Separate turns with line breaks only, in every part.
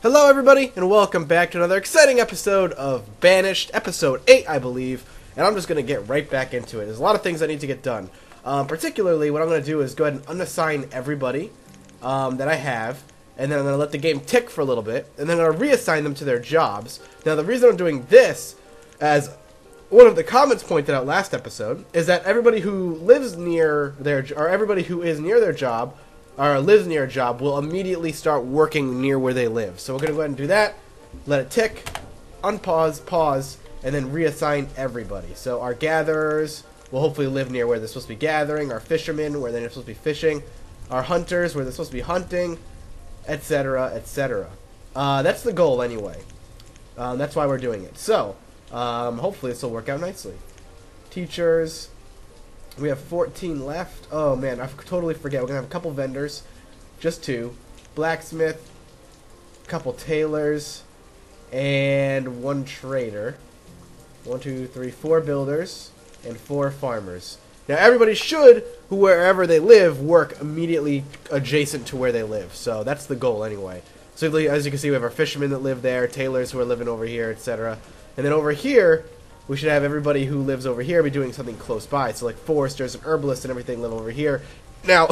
Hello everybody, and welcome back to another exciting episode of Banished, episode 8 I believe, and I'm just going to get right back into it. There's a lot of things I need to get done. Particularly, what I'm going to do is go ahead and unassign everybody that I have, and then I'm going to let the game tick for a little bit, and then I'm going to reassign them to their jobs. Now the reason I'm doing this, as one of the comments pointed out last episode, is that everybody who lives near their, or everybody who is near their job, or lives near a job, will immediately start working near where they live. So we're going to go ahead and do that, let it tick, unpause, pause, and then reassign everybody. So our gatherers will hopefully live near where they're supposed to be gathering, our fishermen where they're supposed to be fishing, our hunters where they're supposed to be hunting, etc., etc. That's the goal anyway. That's why we're doing it. So, hopefully this will work out nicely. Teachers. We have 14 left. Oh man, I totally forget. We're going to have a couple vendors. Just 2. Blacksmith. A couple tailors. And 1 trader. 1, 2, 3, 4 builders. And 4 farmers. Now everybody should, wherever they live, work immediately adjacent to where they live. So that's the goal anyway. So as you can see, we have our fishermen that live there. Tailors who are living over here, etc. And then over here, we should have everybody who lives over here be doing something close by. So like foresters and herbalists and everything live over here. Now,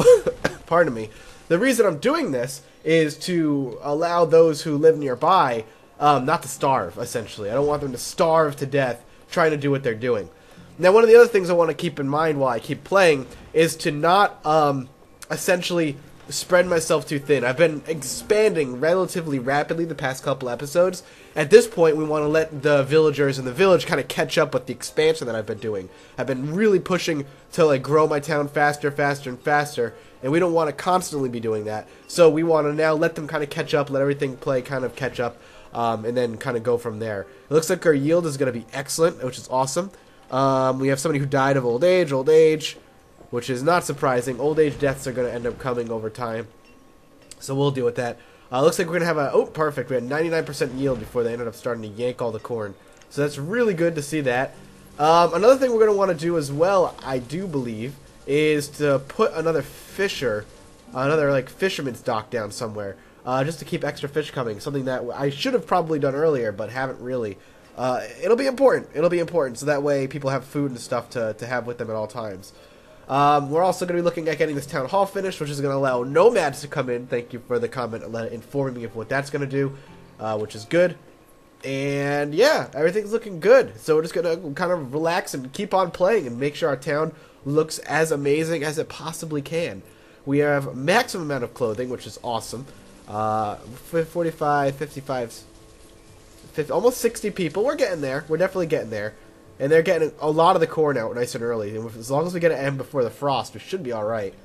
pardon me, the reason I'm doing this is to allow those who live nearby not to starve, essentially. I don't want them to starve to death trying to do what they're doing. Now, one of the other things I want to keep in mind while I keep playing is to not essentially spread myself too thin. I've been expanding relatively rapidly the past couple episodes. At this point, we want to let the villagers in the village kind of catch up with the expansion that I've been doing. I've been really pushing to like grow my town faster, faster, and faster, and we don't want to constantly be doing that. So we want to now let them kind of catch up, let everything play kind of catch up, and then kind of go from there. It looks like our yield is going to be excellent, which is awesome. We have somebody who died of old age, which is not surprising. Old age deaths are going to end up coming over time, so we'll deal with that. Looks like we're going to have a... Oh, perfect. We had 99% yield before they ended up starting to yank all the corn. So that's really good to see that. Another thing we're going to want to do as well, I do believe, is to put another fisherman's dock down somewhere. Just to keep extra fish coming. Something that I should have probably done earlier, but haven't really. It'll be important. It'll be important, so that way people have food and stuff to have with them at all times. We're also going to be looking at getting this town hall finished, which is going to allow nomads to come in. Thank you for the comment informing me of what that's going to do, which is good. And yeah, everything's looking good. So we're just going to kind of relax and keep on playing and make sure our town looks as amazing as it possibly can. We have maximum amount of clothing, which is awesome. 45, 55, 50, almost 60 people. We're getting there. We're definitely getting there. And they're getting a lot of the corn out nice and early. And as long as we get it in before the frost, we should be alright.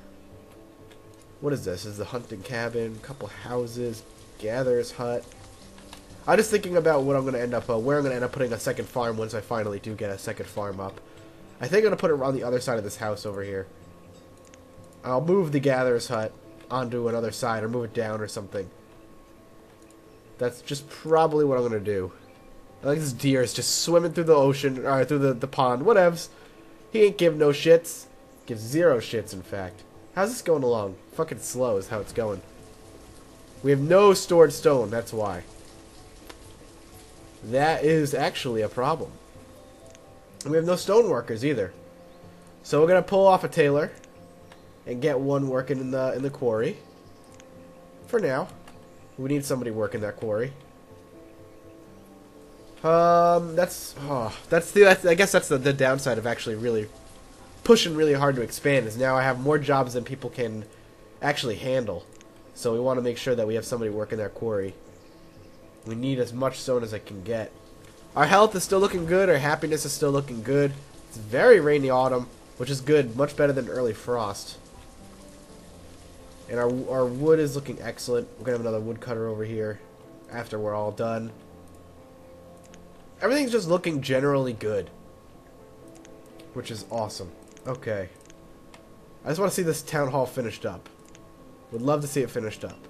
What is this? This is the hunting cabin, couple houses, gatherer's hut. I'm just thinking about what I'm going to end up, where I'm going to end up putting a second farm once I finally do get a second farm up. I think I'm going to put it on the other side of this house over here. I'll move the gatherer's hut onto another side, or move it down or something. That's just probably what I'm going to do. I think this deer is just swimming through the ocean, or through the pond, whatevs. He ain't give no shits. Gives 0 shits, in fact. How's this going along? Fucking slow is how it's going. We have no stored stone, that's why. That is actually a problem. We have no stone workers either. So we're gonna pull off a tailor and get one working in the quarry. For now. We need somebody working that quarry. I guess that's the downside of actually really pushing really hard to expand, is now I have more jobs than people can actually handle. So we want to make sure that we have somebody working that quarry. We need as much stone as I can get. Our health is still looking good, our happiness is still looking good. It's very rainy autumn, which is good, much better than early frost. And our wood is looking excellent. We're gonna have another woodcutter over here after we're all done. Everything's just looking generally good, which is awesome. Okay. I just want to see this town hall finished up. Would love to see it finished up.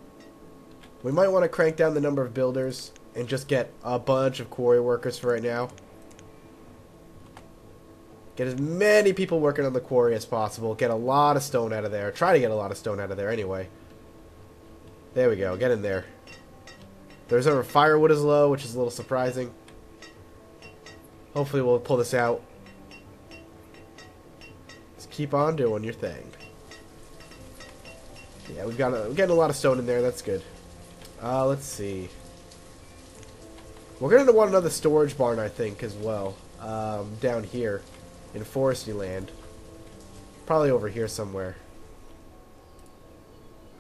We might want to crank down the number of builders and just get a bunch of quarry workers for right now. Get as many people working on the quarry as possible. Get a lot of stone out of there. Try to get a lot of stone out of there anyway. There we go. Get in there. There's our firewood is low, which is a little surprising. Hopefully we'll pull this out. Just keep on doing your thing. Yeah, we're getting a lot of stone in there. That's good. Let's see. We're going to want another storage barn, I think, as well. Down here in foresty land. Probably over here somewhere.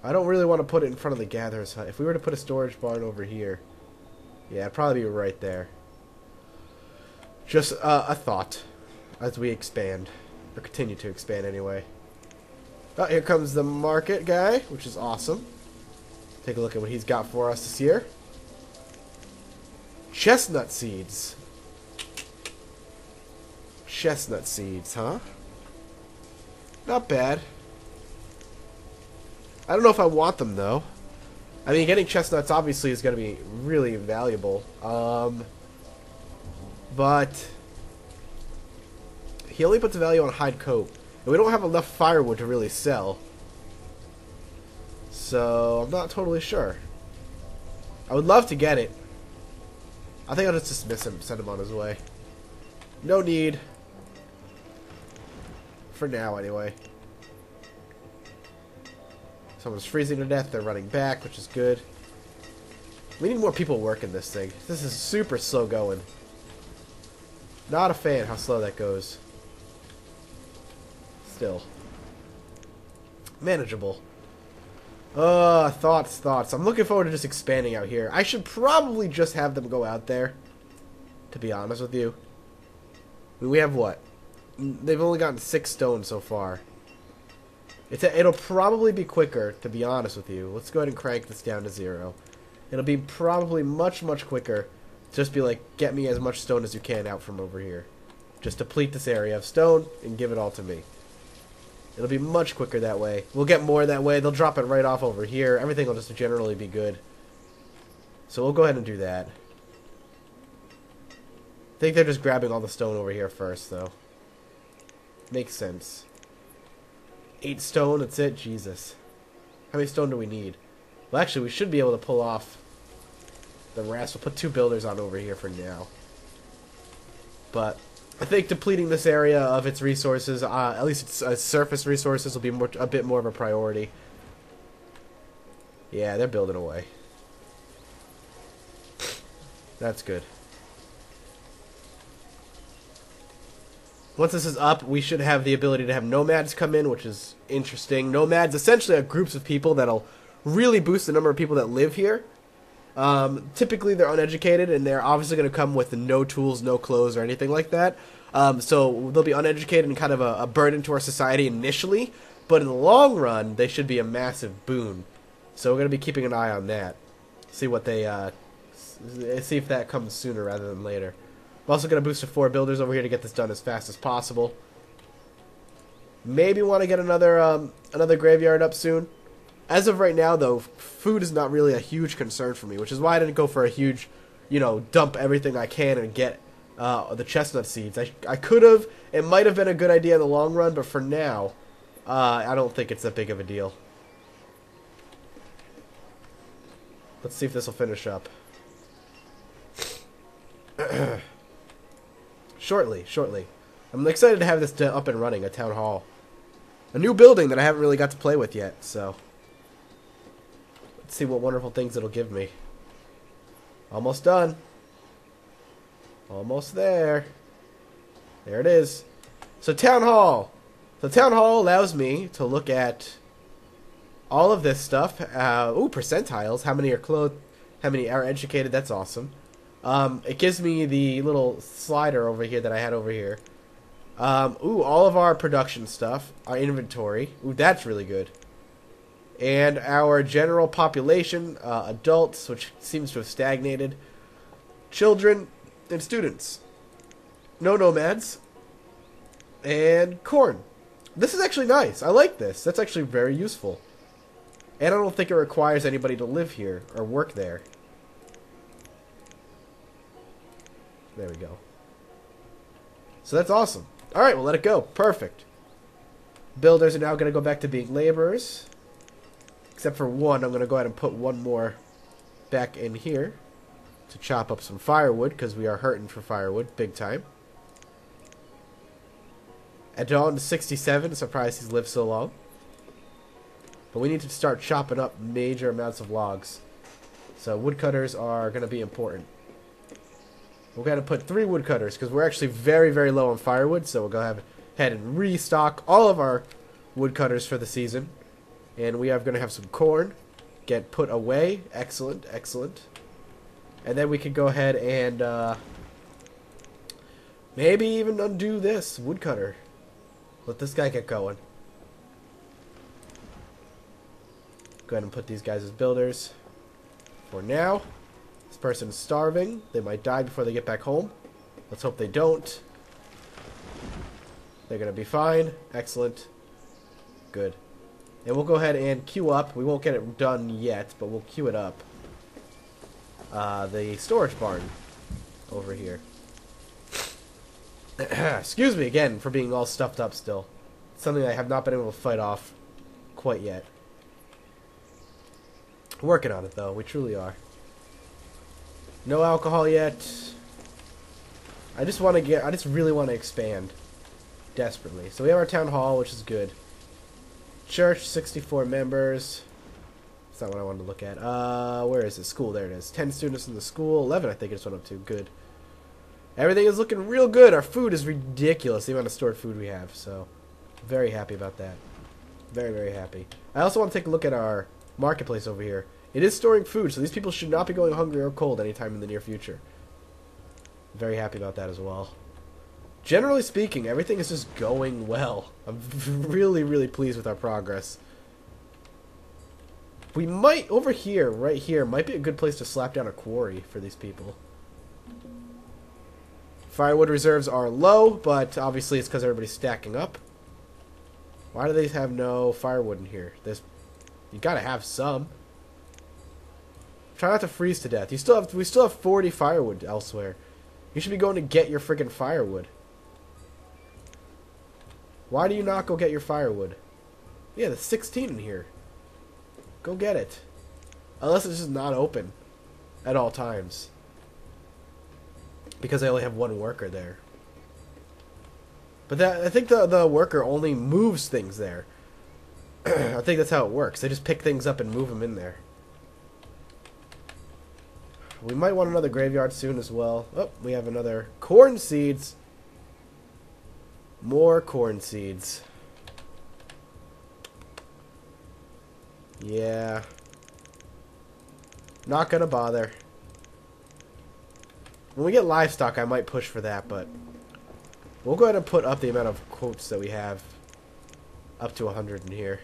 I don't really want to put it in front of the gatherer's hut. If we were to put a storage barn over here, yeah, it'd probably be right there. Just a thought as we expand. Or continue to expand anyway. Oh, here comes the market guy, which is awesome. Take a look at what he's got for us this year. Chestnut seeds. Chestnut seeds, huh? Not bad. I don't know if I want them, though. I mean, getting chestnuts obviously is going to be really valuable. But he only puts a value on hide coat. And we don't have enough firewood to really sell. So, I'm not totally sure. I would love to get it. I think I'll just dismiss him, send him on his way. No need. For now, anyway. Someone's freezing to death. They're running back, which is good. We need more people working this thing. This is super slow going. Not a fan how slow that goes. Still. Manageable. Thoughts. I'm looking forward to just expanding out here. I should probably just have them go out there. To be honest with you. I mean, we have what? They've only gotten 6 stone so far. It'll probably be quicker, to be honest with you. Let's go ahead and crank this down to 0. It'll be probably much, much quicker. Just be like, get me as much stone as you can out from over here. Just deplete this area of stone and give it all to me. It'll be much quicker that way. We'll get more that way. They'll drop it right off over here. Everything will just generally be good. So we'll go ahead and do that. I think they're just grabbing all the stone over here first, though. Makes sense. 8 stone, that's it? Jesus. How many stone do we need? Well, actually, we should be able to pull off the rest. We'll put 2 builders on over here for now. But I think depleting this area of its resources, at least its surface resources, will be a bit more of a priority. Yeah, they're building away. That's good. Once this is up, we should have the ability to have nomads come in, which is interesting. Nomads essentially are groups of people that'll really boost the number of people that live here. Typically, they're uneducated, and they're obviously going to come with no tools, no clothes, or anything like that. So they'll be uneducated and kind of a burden to our society initially, but in the long run, they should be a massive boon. So we're going to be keeping an eye on that. See what they see if that comes sooner rather than later. I'm also going to boost to 4 builders over here to get this done as fast as possible. Maybe want to get another graveyard up soon. As of right now, though, food is not really a huge concern for me, which is why I didn't go for a huge, dump everything I can and get the chestnut seeds. I could have. It might have been a good idea in the long run, but for now, I don't think it's that big of a deal. Let's see if this will finish up. Shortly. I'm excited to have this up and running, a town hall. A new building that I haven't really got to play with yet, so let's see what wonderful things it'll give me. Almost done. Almost there. There it is. So town hall. So town hall allows me to look at all of this stuff. Percentiles. How many are clothed? How many are educated? That's awesome. It gives me the little slider over here that I had over here. All of our production stuff, our inventory. Ooh, that's really good. And our general population, adults, which seems to have stagnated, children, and students. No nomads. And corn. This is actually nice. I like this. That's actually very useful. And I don't think it requires anybody to live here or work there. There we go. So that's awesome. Alright, we'll let it go. Perfect. Builders are now going to go back to being laborers. Except for one. I'm going to go ahead and put one more back in here to chop up some firewood, because we are hurting for firewood big time. At dawn 67, surprised he's lived so long. But we need to start chopping up major amounts of logs. So woodcutters are going to be important. We're going to put 3 woodcutters, because we're actually very, very low on firewood. So we'll go ahead and restock all of our woodcutters for the season. And we are going to have some corn get put away. Excellent, excellent. And then we can go ahead and maybe even undo this woodcutter. Let this guy get going. Go ahead and put these guys as builders. For now, this person is starving. They might die before they get back home. Let's hope they don't. They're going to be fine. Excellent. Good. And we'll go ahead and queue up. We won't get it done yet, but we'll queue it up. The storage barn over here. Excuse me again for being all stuffed up still. Something I have not been able to fight off quite yet. Working on it though, we truly are. No alcohol yet. I just really want to expand desperately. So we have our town hall, which is good. Church, 64 members. That's not what I wanted to look at. Where is it? School, there it is. 10 students in the school. 11 I think it just went up to. Good. Everything is looking real good. Our food is ridiculous, the amount of stored food we have. So, very happy about that. Very, very happy. I also want to take a look at our marketplace over here. It is storing food, so these people should not be going hungry or cold anytime in the near future. Very happy about that as well. Generally speaking, everything is just going well. I'm really, really pleased with our progress. We might, over here, right here, might be a good place to slap down a quarry for these people. Firewood reserves are low, but obviously it's because everybody's stacking up. Why do they have no firewood in here? You gotta have some. Try not to freeze to death. We still have 40 firewood elsewhere. You should be going to get your friggin' firewood. Why do you not go get your firewood? Yeah, there's 16 in here. Go get it. Unless it's just not open at all times. Because I only have one worker there. But I think the worker only moves things there. I think that's how it works. They just pick things up and move them in there. We might want another graveyard soon as well. Oh, we have another corn seeds. More corn seeds. Yeah. Not gonna bother. When we get livestock, I might push for that, but we'll go ahead and put up the amount of quotes that we have up to 100 in here.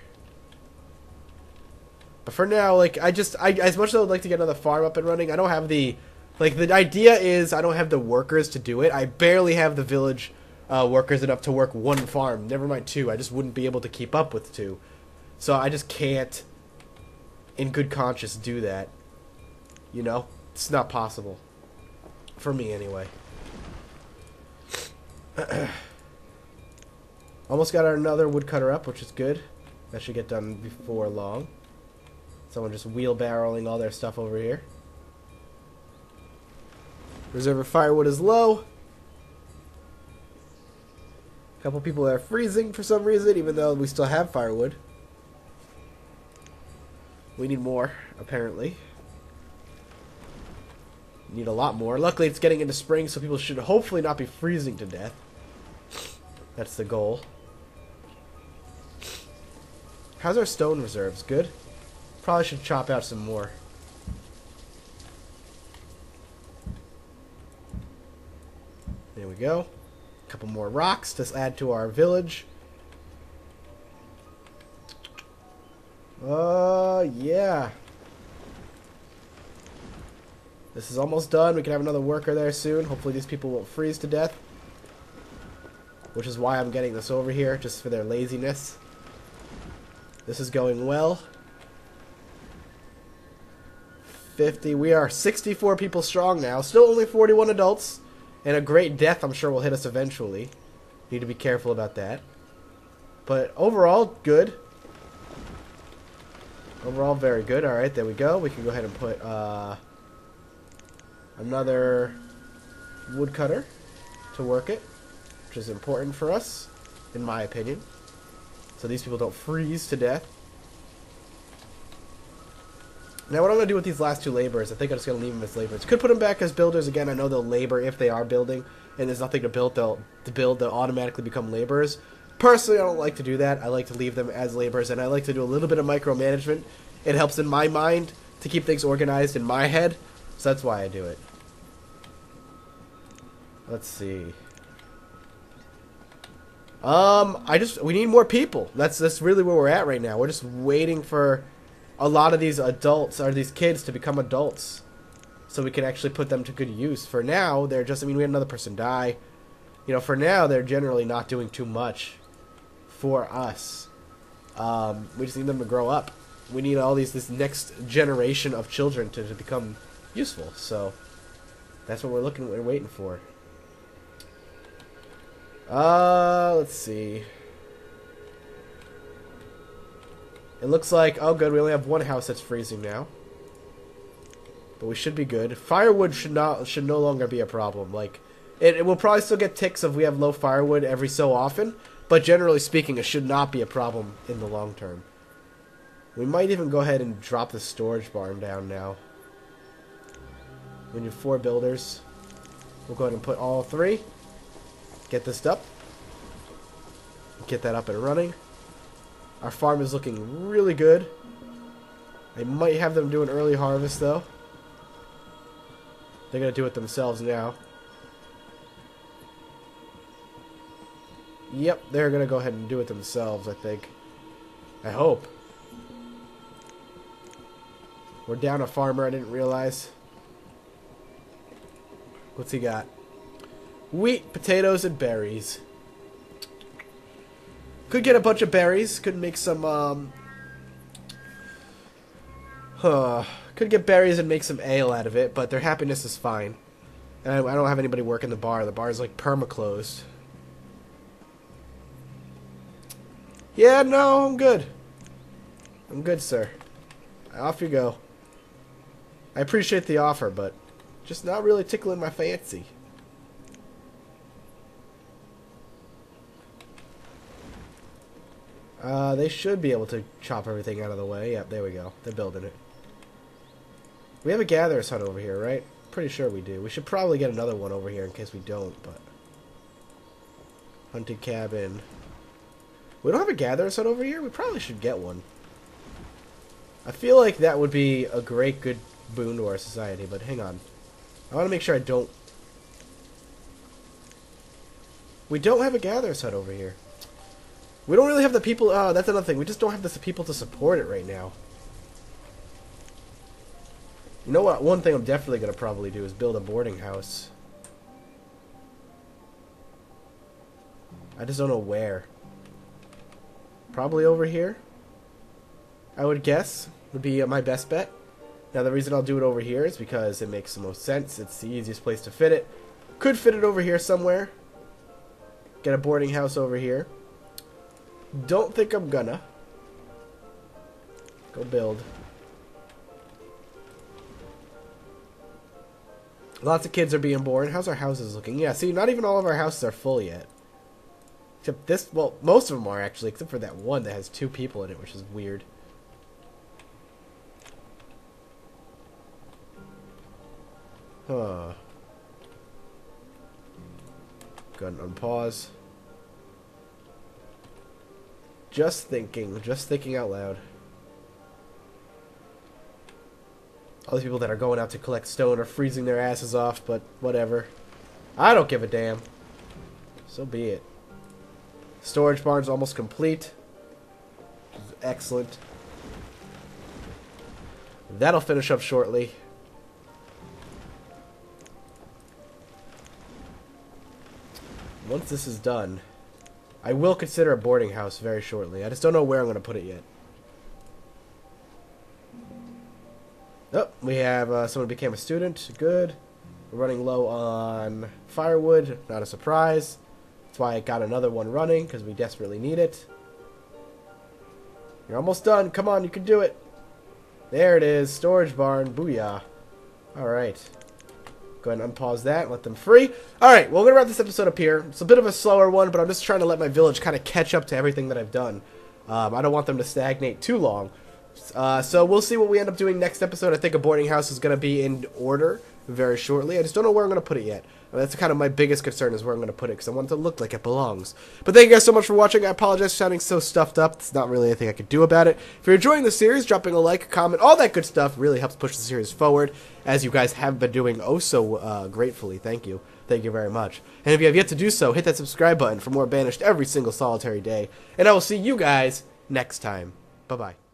But for now, like, as much as I would like to get another farm up and running, I don't have the idea is I don't have the workers to do it. I barely have the village workers enough to work 1 farm, never mind 2. I just wouldn't be able to keep up with 2. So I just can't, in good conscience, do that. You know? It's not possible. For me, anyway. Almost got another woodcutter up, which is good. That should get done before long. Someone just wheelbarrowing all their stuff over here. Reserve of firewood is low. A couple people are freezing for some reason, even though we still have firewood. We need more, apparently. Need a lot more. Luckily, it's getting into spring, so people should hopefully not be freezing to death. That's the goal. How's our stone reserves? Good? Probably should chop out some more. There we go. A couple more rocks to add to our village. Yeah. This is almost done. We can have another worker there soon. Hopefully these people won't freeze to death. Which is why I'm getting this over here, just for their laziness. This is going well. 50. We are 64 people strong now. Still only 41 adults. And a great death I'm sure will hit us eventually. Need to be careful about that. But overall, good. Overall, very good. Alright, there we go. We can go ahead and put another woodcutter to work it, which is important for us, in my opinion. So these people don't freeze to death. Now what I'm going to do with these last two laborers, I think I'm just going to leave them as laborers. Could put them back as builders again. I know they'll labor if they are building, and there's nothing to build. They'll automatically become laborers. Personally, I don't like to do that. I like to leave them as laborers, and I like to do a little bit of micromanagement. It helps in my mind to keep things organized in my head, so that's why I do it. Let's see. We need more people. That's really where we're at right now. We're just waiting for a lot of these adults, or these kids, to become adults, so we can actually put them to good use. For now, they're just, we had another person die. You know, for now, they're generally not doing too much for us. We just need them to grow up. We need this next generation of children to become useful. So that's what we're waiting for. Let's see. It looks like, oh good, we only have one house that's freezing now. But we should be good. Firewood should no longer be a problem. Like, it will probably still get ticks if we have low firewood every so often, but generally speaking, it should not be a problem in the long term. We might even go ahead and drop the storage barn down now. We need 4 builders. We'll go ahead and put all 3. Get this up. Get that up and running. Our farm is looking really good. I might have them do an early harvest, though. They're going to do it themselves now. Yep, they're going to go ahead and do it themselves, I think. I hope. We're down a farmer, I didn't realize. What's he got? Wheat, potatoes, and berries. Could get a bunch of berries. Could make some, could get berries and make some ale out of it, but their happiness is fine. And I don't have anybody working the bar. The bar is, like, perma-closed. Yeah, no, I'm good. I'm good, sir. Off you go. I appreciate the offer, but just not really tickling my fancy. They should be able to chop everything out of the way. Yep, there we go. They're building it. We have a gatherer's hut over here, right? Pretty sure we do. We should probably get another one over here in case we don't, but... Hunting cabin. We don't have a gatherer's hut over here? We probably should get one. I feel like that would be a great, good boon to our society, but hang on. I want to make sure I don't... We don't have a gatherer's hut over here. We don't really have the people... Oh, that's another thing. We just don't have the people to support it right now. You know what? One thing I'm definitely going to probably do is build a boarding house. I just don't know where. Probably over here, I would guess, would be my best bet. Now, the reason I'll do it over here is because it makes the most sense. It's the easiest place to fit it. Could fit it over here somewhere. Get a boarding house over here. Don't think I'm gonna. Go build. Lots of kids are being born. How's our houses looking? Yeah, see, not even all of our houses are full yet. Except this, well, most of them are actually, except for that one that has 2 people in it, which is weird. Huh. Go ahead and unpause. Just thinking out loud. All these people that are going out to collect stone are freezing their asses off, but whatever. I don't give a damn. So be it. Storage barn's almost complete. Which is excellent. That'll finish up shortly. Once this is done, I will consider a boarding house very shortly. I just don't know where I'm going to put it yet. Oh, we have someone became a student. Good. We're running low on firewood. Not a surprise. That's why I got another one running, because we desperately need it. You're almost done. Come on, you can do it. There it is. Storage barn. Booyah. Alright. Go ahead and unpause that and let them free. Alright, well, we're going to wrap this episode up here. It's a bit of a slower one, but I'm just trying to let my village kind of catch up to everything that I've done. I don't want them to stagnate too long. So we'll see what we end up doing next episode. I think a boarding house is going to be in order very shortly. I just don't know where I'm going to put it yet. That's kind of my biggest concern is where I'm going to put it, because I want it to look like it belongs. But thank you guys so much for watching. I apologize for sounding so stuffed up. There's not really anything I could do about it. If you're enjoying the series, dropping a like, a comment, all that good stuff really helps push the series forward, as you guys have been doing oh so gratefully. Thank you. Thank you very much. And if you have yet to do so, hit that subscribe button for more Banished every single solitary day. And I will see you guys next time. Bye-bye.